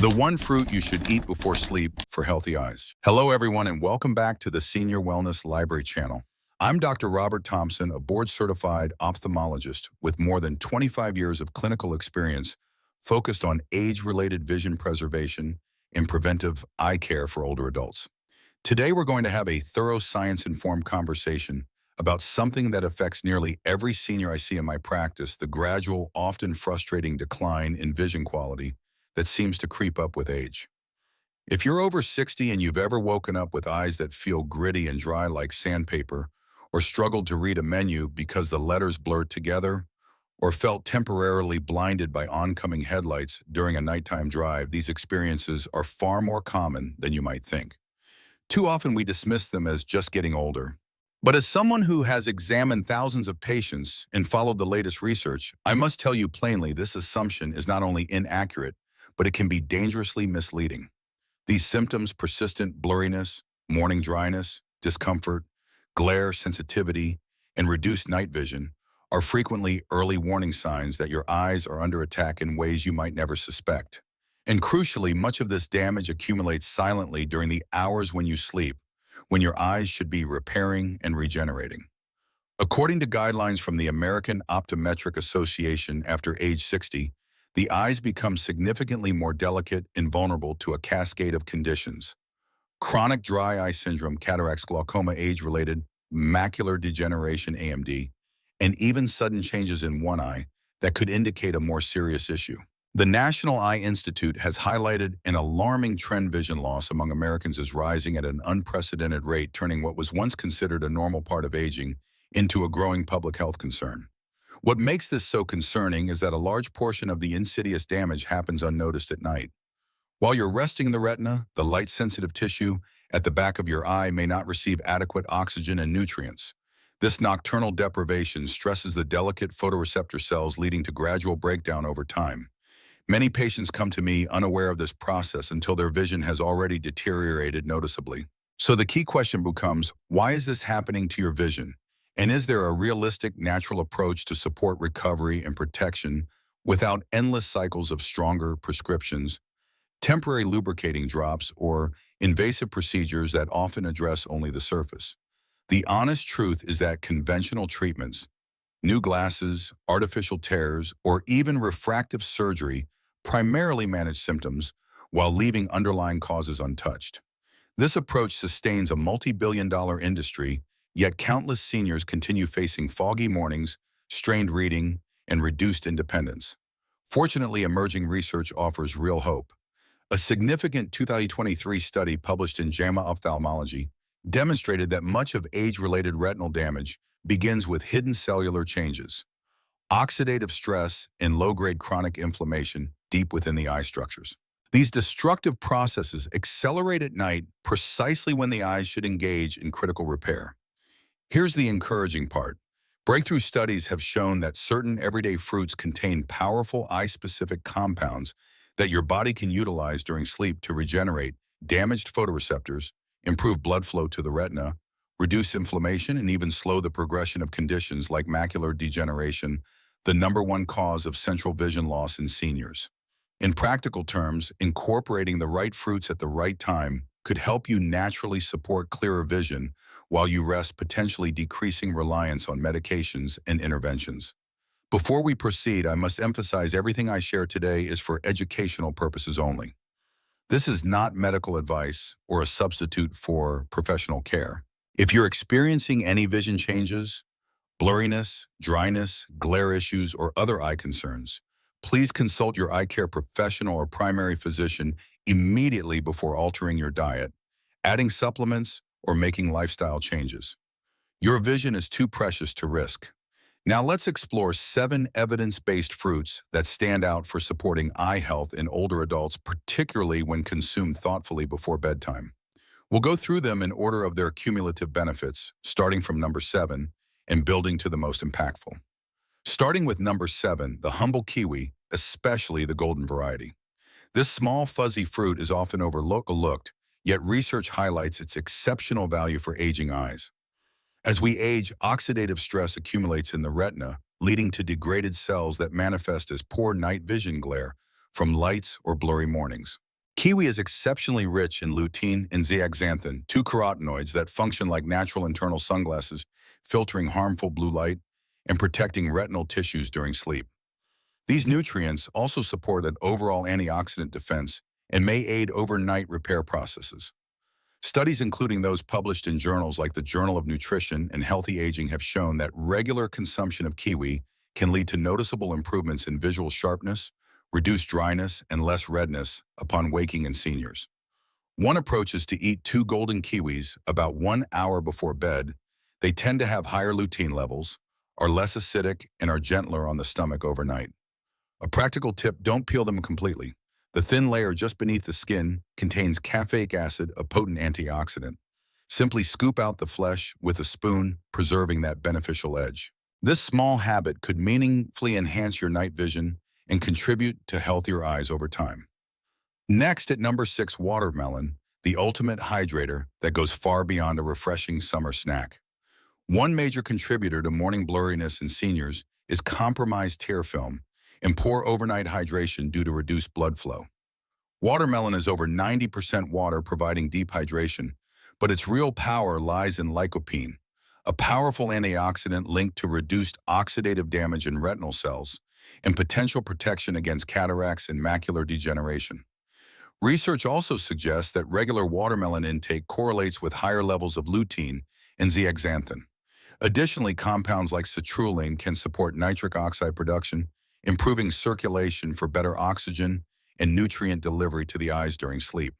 The one fruit you should eat before sleep for healthy eyes. Hello, everyone, and welcome back to the Senior Wellness Library channel. I'm Dr. Robert Thompson, a board-certified ophthalmologist with more than 25 years of clinical experience focused on age-related vision preservation and preventive eye care for older adults. Today, we're going to have a thorough science-informed conversation about something that affects nearly every senior I see in my practice, the gradual, often frustrating decline in vision quality that seems to creep up with age. If you're over 60 and you've ever woken up with eyes that feel gritty and dry like sandpaper, or struggled to read a menu because the letters blurred together, or felt temporarily blinded by oncoming headlights during a nighttime drive, these experiences are far more common than you might think. Too often we dismiss them as just getting older. But as someone who has examined thousands of patients and followed the latest research, I must tell you plainly this assumption is not only inaccurate, but it can be dangerously misleading. These symptoms, persistent blurriness, morning dryness, discomfort, glare sensitivity, and reduced night vision, are frequently early warning signs that your eyes are under attack in ways you might never suspect. And crucially, much of this damage accumulates silently during the hours when you sleep, when your eyes should be repairing and regenerating. According to guidelines from the American Optometric Association, after age 60, the eyes become significantly more delicate and vulnerable to a cascade of conditions. Chronic dry eye syndrome, cataracts, glaucoma, age-related macular degeneration, AMD, and even sudden changes in one eye that could indicate a more serious issue. The National Eye Institute has highlighted an alarming trend: vision loss among Americans is rising at an unprecedented rate, turning what was once considered a normal part of aging into a growing public health concern. What makes this so concerning is that a large portion of the insidious damage happens unnoticed at night. While you're resting in the retina, the light-sensitive tissue at the back of your eye may not receive adequate oxygen and nutrients. This nocturnal deprivation stresses the delicate photoreceptor cells, leading to gradual breakdown over time. Many patients come to me unaware of this process until their vision has already deteriorated noticeably. So the key question becomes, why is this happening to your vision? And is there a realistic, natural approach to support recovery and protection without endless cycles of stronger prescriptions, temporary lubricating drops, or invasive procedures that often address only the surface? The honest truth is that conventional treatments, new glasses, artificial tears, or even refractive surgery primarily manage symptoms while leaving underlying causes untouched. This approach sustains a multi-billion-dollar industry, yet countless seniors continue facing foggy mornings, strained reading, and reduced independence. Fortunately, emerging research offers real hope. A significant 2023 study published in JAMA Ophthalmology demonstrated that much of age-related retinal damage begins with hidden cellular changes, oxidative stress, and low-grade chronic inflammation deep within the eye structures. These destructive processes accelerate at night precisely when the eyes should engage in critical repair. Here's the encouraging part. Breakthrough studies have shown that certain everyday fruits contain powerful eye-specific compounds that your body can utilize during sleep to regenerate damaged photoreceptors, improve blood flow to the retina, reduce inflammation, and even slow the progression of conditions like macular degeneration, the #1 cause of central vision loss in seniors. In practical terms, incorporating the right fruits at the right time could help you naturally support clearer vision while you rest, potentially decreasing reliance on medications and interventions. Before we proceed, I must emphasize everything I share today is for educational purposes only. This is not medical advice or a substitute for professional care. If you're experiencing any vision changes, blurriness, dryness, glare issues, or other eye concerns, please consult your eye care professional or primary physician immediately before altering your diet, adding supplements, or making lifestyle changes. Your vision is too precious to risk. Now let's explore 7 evidence-based fruits that stand out for supporting eye health in older adults, particularly when consumed thoughtfully before bedtime. We'll go through them in order of their cumulative benefits, starting from number 7 and building to the most impactful. Starting with number 7, the humble kiwi, especially the golden variety. This small, fuzzy fruit is often overlooked, yet research highlights its exceptional value for aging eyes. As we age, oxidative stress accumulates in the retina, leading to degraded cells that manifest as poor night vision glare from lights or blurry mornings. Kiwi is exceptionally rich in lutein and zeaxanthin, two carotenoids that function like natural internal sunglasses, filtering harmful blue light and protecting retinal tissues during sleep. These nutrients also support an overall antioxidant defense and may aid overnight repair processes. Studies, including those published in journals like the Journal of Nutrition and Healthy Aging, have shown that regular consumption of kiwi can lead to noticeable improvements in visual sharpness, reduced dryness, and less redness upon waking in seniors. One approach is to eat 2 golden kiwis about 1 hour before bed. They tend to have higher lutein levels, are less acidic, and are gentler on the stomach overnight. A practical tip: don't peel them completely. The thin layer just beneath the skin contains caffeic acid, a potent antioxidant. Simply scoop out the flesh with a spoon, preserving that beneficial edge. This small habit could meaningfully enhance your night vision and contribute to healthier eyes over time. Next, at number 6, watermelon, the ultimate hydrator that goes far beyond a refreshing summer snack. One major contributor to morning blurriness in seniors is compromised tear film and poor overnight hydration due to reduced blood flow. Watermelon is over 90% water, providing deep hydration, but its real power lies in lycopene, a powerful antioxidant linked to reduced oxidative damage in retinal cells and potential protection against cataracts and macular degeneration. Research also suggests that regular watermelon intake correlates with higher levels of lutein and zeaxanthin. Additionally, compounds like citrulline can support nitric oxide production, improving circulation for better oxygen and nutrient delivery to the eyes during sleep.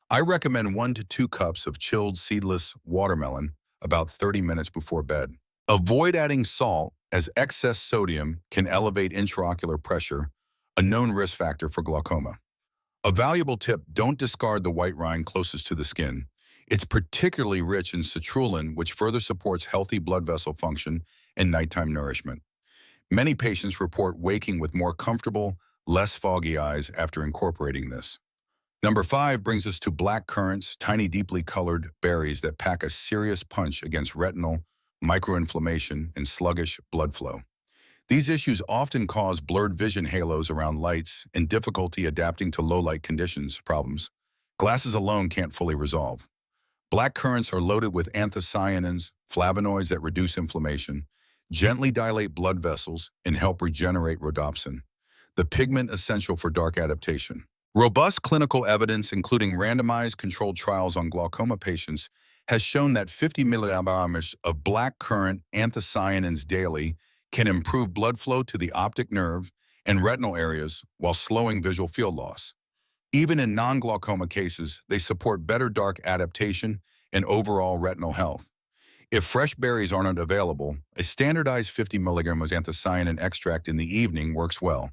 I recommend 1 to 2 cups of chilled seedless watermelon about 30 minutes before bed. Avoid adding salt, as excess sodium can elevate intraocular pressure, a known risk factor for glaucoma. A valuable tip: don't discard the white rind closest to the skin. It's particularly rich in citrulline, which further supports healthy blood vessel function and nighttime nourishment. Many patients report waking with more comfortable, less foggy eyes after incorporating this. Number 5 brings us to black currants, tiny deeply colored berries that pack a serious punch against retinal, microinflammation, and sluggish blood flow. These issues often cause blurred vision halos around lights and difficulty adapting to low-light conditions problems glasses alone can't fully resolve. Black currants are loaded with anthocyanins, flavonoids that reduce inflammation, gently dilate blood vessels, and help regenerate rhodopsin, the pigment essential for dark adaptation. Robust clinical evidence, including randomized controlled trials on glaucoma patients, has shown that 50 milligrams of black currant anthocyanins daily can improve blood flow to the optic nerve and retinal areas while slowing visual field loss. Even in non-glaucoma cases, they support better dark adaptation and overall retinal health. If fresh berries aren't available, a standardized 50 milligrams anthocyanin extract in the evening works well.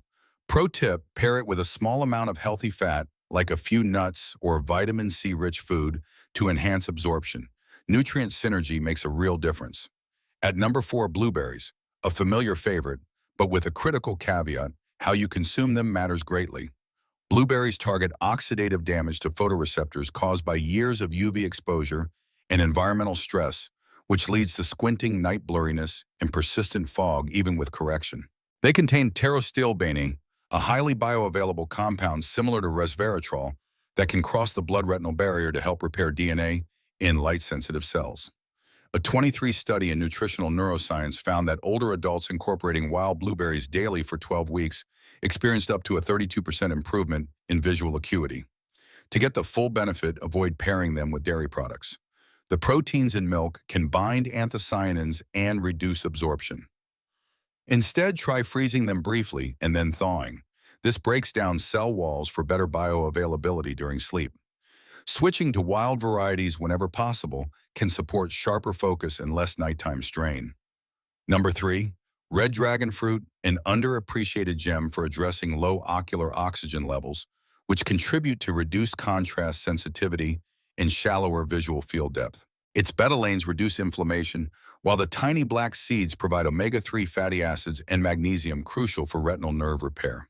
Pro tip: pair it with a small amount of healthy fat, like a few nuts or vitamin C-rich food, to enhance absorption. Nutrient synergy makes a real difference. At number 4, blueberries, a familiar favorite, but with a critical caveat: how you consume them matters greatly. Blueberries target oxidative damage to photoreceptors caused by years of UV exposure and environmental stress, which leads to squinting, night blurriness, and persistent fog even with correction. They contain pterostilbene, a highly bioavailable compound similar to resveratrol that can cross the blood-retinal barrier to help repair DNA in light-sensitive cells. A 23 study in nutritional neuroscience found that older adults incorporating wild blueberries daily for 12 weeks experienced up to a 32% improvement in visual acuity. To get the full benefit, avoid pairing them with dairy products. The proteins in milk can bind anthocyanins and reduce absorption. Instead, try freezing them briefly and then thawing. This breaks down cell walls for better bioavailability during sleep. Switching to wild varieties whenever possible can support sharper focus and less nighttime strain. Number 3, red dragon fruit, an underappreciated gem for addressing low ocular oxygen levels, which contribute to reduced contrast sensitivity and shallower visual field depth. Its betalains reduce inflammation, while the tiny black seeds provide omega-3 fatty acids and magnesium, crucial for retinal nerve repair.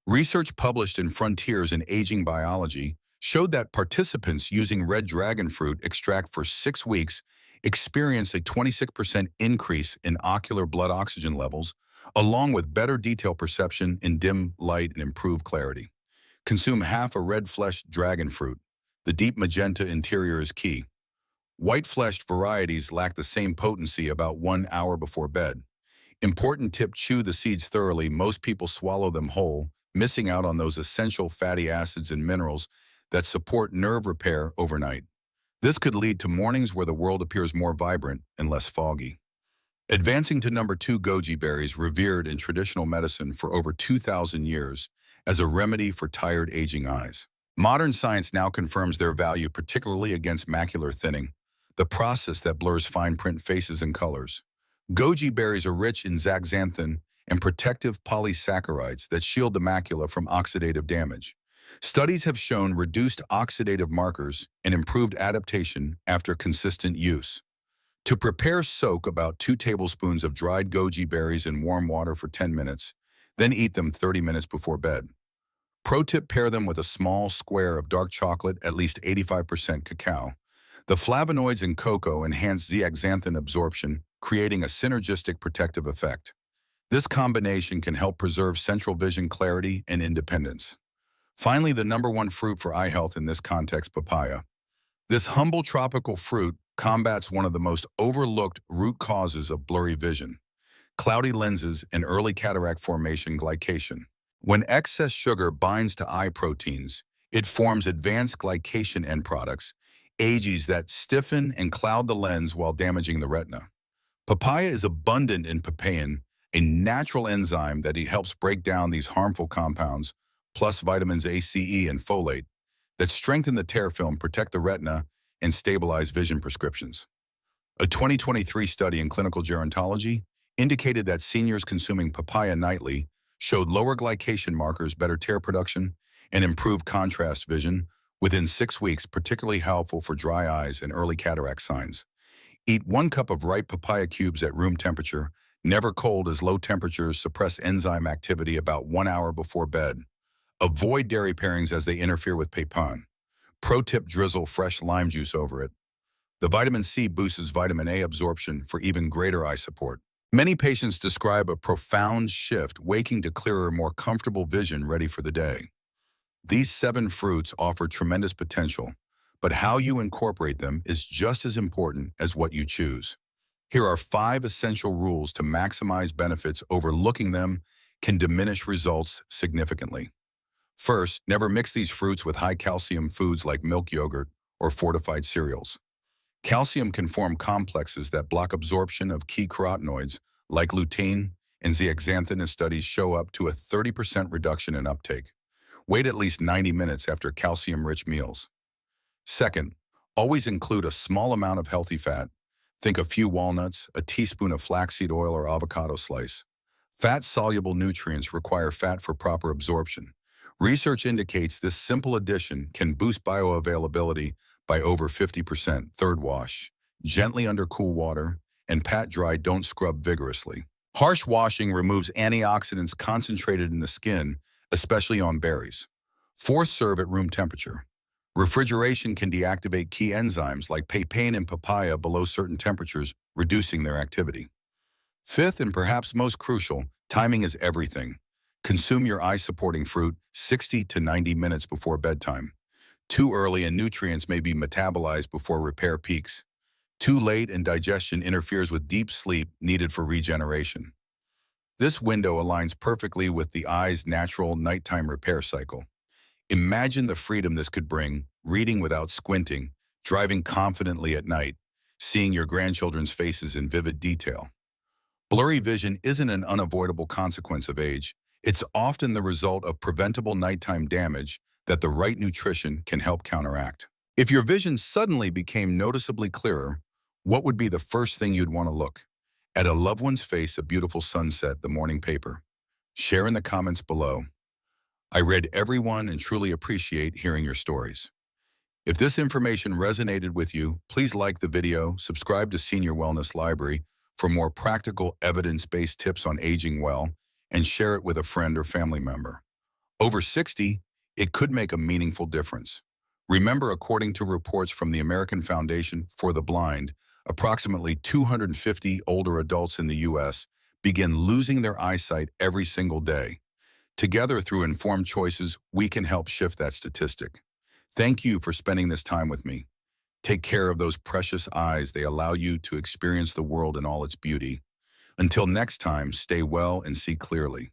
Research published in Frontiers in Aging Biology showed that participants using red dragon fruit extract for 6 weeks experienced a 26% increase in ocular blood oxygen levels, along with better detail perception in dim light and improved clarity. Consume half a red-fleshed dragon fruit. The deep magenta interior is key. White-fleshed varieties lack the same potency about 1 hour before bed. Important tip: chew the seeds thoroughly. Most people swallow them whole, missing out on those essential fatty acids and minerals that support nerve repair overnight. This could lead to mornings where the world appears more vibrant and less foggy. Advancing to number 2, goji berries, revered in traditional medicine for over 2,000 years as a remedy for tired, aging eyes. Modern science now confirms their value, particularly against macular thinning, the process that blurs fine print faces and colors. Goji berries are rich in zeaxanthin and protective polysaccharides that shield the macula from oxidative damage. Studies have shown reduced oxidative markers and improved adaptation after consistent use. To prepare, soak about 2 tablespoons of dried goji berries in warm water for 10 minutes, then eat them 30 minutes before bed. Pro tip: pair them with a small square of dark chocolate, at least 85% cacao. The flavonoids in cocoa enhance zeaxanthin absorption, creating a synergistic protective effect. This combination can help preserve central vision clarity and independence. Finally, the number 1 fruit for eye health in this context, papaya. This humble tropical fruit combats one of the most overlooked root causes of blurry vision: cloudy lenses and early cataract formation, glycation. When excess sugar binds to eye proteins, it forms advanced glycation end products, AGEs, that stiffen and cloud the lens while damaging the retina. Papaya is abundant in papain, a natural enzyme that helps break down these harmful compounds, plus vitamins A, C, E, and folate that strengthen the tear film, protect the retina, and stabilize vision prescriptions. A 2023 study in clinical gerontology indicated that seniors consuming papaya nightly showed lower glycation markers, better tear production, and improved contrast vision within 6 weeks, particularly helpful for dry eyes and early cataract signs. Eat 1 cup of ripe papaya cubes at room temperature, never cold, as low temperatures suppress enzyme activity about 1 hour before bed. Avoid dairy pairings as they interfere with papain. Pro tip: drizzle fresh lime juice over it. The vitamin C boosts vitamin A absorption for even greater eye support. Many patients describe a profound shift, waking to clearer, more comfortable vision ready for the day. These 7 fruits offer tremendous potential, but how you incorporate them is just as important as what you choose. Here are 5 essential rules to maximize benefits. Overlooking them can diminish results significantly. First, never mix these fruits with high-calcium foods like milk, yogurt, or fortified cereals. Calcium can form complexes that block absorption of key carotenoids like lutein and zeaxanthin, as studies show up to a 30% reduction in uptake. Wait at least 90 minutes after calcium-rich meals. Second, always include a small amount of healthy fat. Think a few walnuts, a teaspoon of flaxseed oil, or avocado slice. Fat-soluble nutrients require fat for proper absorption. Research indicates this simple addition can boost bioavailability by over 50%. Third, wash gently under cool water and pat dry. Don't scrub vigorously. Harsh washing removes antioxidants concentrated in the skin, especially on berries. Fourth, serve at room temperature. Refrigeration can deactivate key enzymes like papain and papaya below certain temperatures, reducing their activity. Fifth, and perhaps most crucial, timing is everything. Consume your eye-supporting fruit 60 to 90 minutes before bedtime. Too early and nutrients may be metabolized before repair peaks. Too late and digestion interferes with deep sleep needed for regeneration. This window aligns perfectly with the eye's natural nighttime repair cycle. Imagine the freedom this could bring: reading without squinting, driving confidently at night, seeing your grandchildren's faces in vivid detail. Blurry vision isn't an unavoidable consequence of age. It's often the result of preventable nighttime damage that the right nutrition can help counteract. If your vision suddenly became noticeably clearer, what would be the first thing you'd want to look at? A loved one's face, a beautiful sunset, the morning paper? Share in the comments below. I read every one and truly appreciate hearing your stories. If this information resonated with you, please like the video, subscribe to Senior Wellness Library for more practical, evidence-based tips on aging well, and share it with a friend or family member. Over 60, it could make a meaningful difference. Remember, according to reports from the American Foundation for the Blind, approximately 250 older adults in the U.S. begin losing their eyesight every single day. Together, through informed choices, we can help shift that statistic. Thank you for spending this time with me. Take care of those precious eyes. They allow you to experience the world in all its beauty. Until next time, stay well and see clearly.